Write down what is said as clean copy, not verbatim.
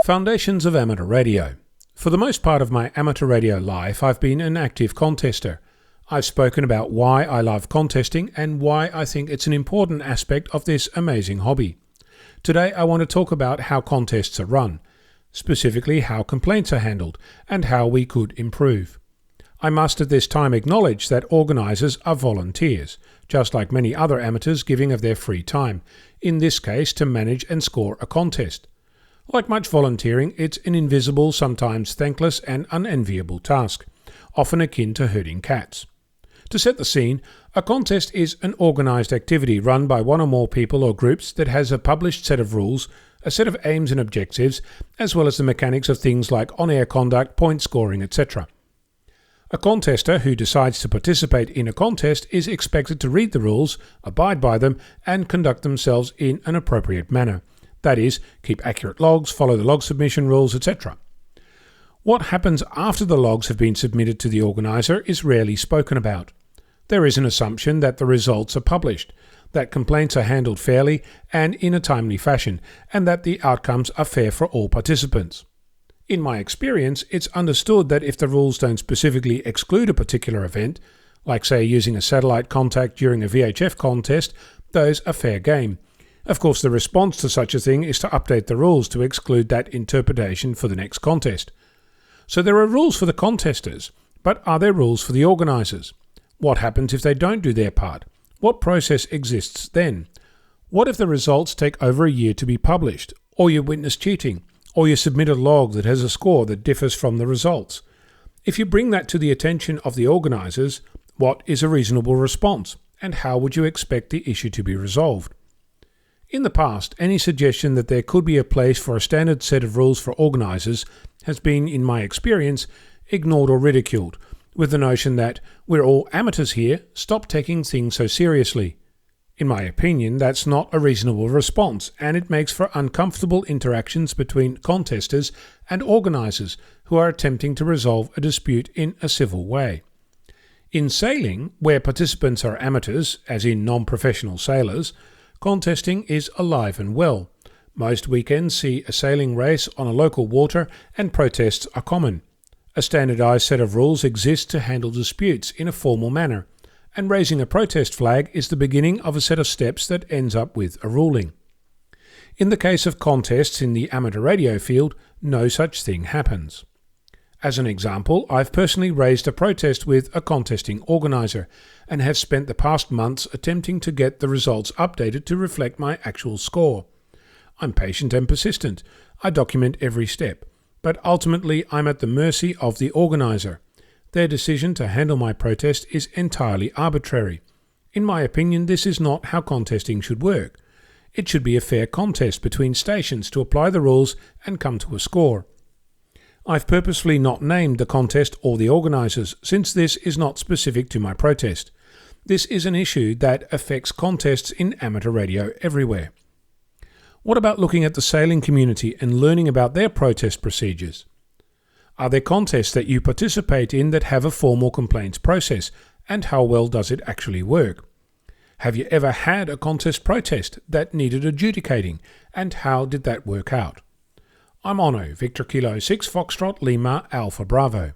Foundations of Amateur Radio. For the most part of my amateur radio life, I've been an active contester. I've spoken about why I love contesting and why I think it's an important aspect of this amazing hobby. Today I want to talk about how contests are run, specifically how complaints are handled and how we could improve. I must at this time acknowledge that organisers are volunteers, just like many other amateurs giving of their free time, in this case to manage and score a contest. Like much volunteering, it's an invisible, sometimes thankless and unenviable task, often akin to herding cats. To set the scene, a contest is an organised activity run by one or more people or groups that has a published set of rules, a set of aims and objectives, as well as the mechanics of things like on-air conduct, point scoring, etc. A contester who decides to participate in a contest is expected to read the rules, abide by them, and conduct themselves in an appropriate manner. That is, keep accurate logs, follow the log submission rules, etc. What happens after the logs have been submitted to the organiser is rarely spoken about. There is an assumption that the results are published, that complaints are handled fairly and in a timely fashion, and that the outcomes are fair for all participants. In my experience, it's understood that if the rules don't specifically exclude a particular event, like say using a satellite contact during a VHF contest, those are fair game. Of course, the response to such a thing is to update the rules to exclude that interpretation for the next contest. So there are rules for the contesters, but are there rules for the organisers? What happens if they don't do their part? What process exists then? What if the results take over a year to be published, or you witness cheating, or you submit a log that has a score that differs from the results? If you bring that to the attention of the organisers, what is a reasonable response, and how would you expect the issue to be resolved? In the past, any suggestion that there could be a place for a standard set of rules for organisers has been, in my experience, ignored or ridiculed, with the notion that we're all amateurs here, stop taking things so seriously. In my opinion, that's not a reasonable response, and it makes for uncomfortable interactions between contesters and organisers who are attempting to resolve a dispute in a civil way. In sailing, where participants are amateurs, as in non-professional sailors, contesting is alive and well. Most weekends see a sailing race on a local water and protests are common. A standardised set of rules exists to handle disputes in a formal manner, and raising a protest flag is the beginning of a set of steps that ends up with a ruling. In the case of contests in the amateur radio field, no such thing happens. As an example, I've personally raised a protest with a contesting organiser and have spent the past months attempting to get the results updated to reflect my actual score. I'm patient and persistent. I document every step. But ultimately I'm at the mercy of the organiser. Their decision to handle my protest is entirely arbitrary. In my opinion, this is not how contesting should work. It should be a fair contest between stations to apply the rules and come to a score. I've purposefully not named the contest or the organisers, since this is not specific to my protest. This is an issue that affects contests in amateur radio everywhere. What about looking at the sailing community and learning about their protest procedures? Are there contests that you participate in that have a formal complaints process, and how well does it actually work? Have you ever had a contest protest that needed adjudicating, and how did that work out? I'm Ono, Victor Kilo 6 Foxtrot Lima Alpha Bravo.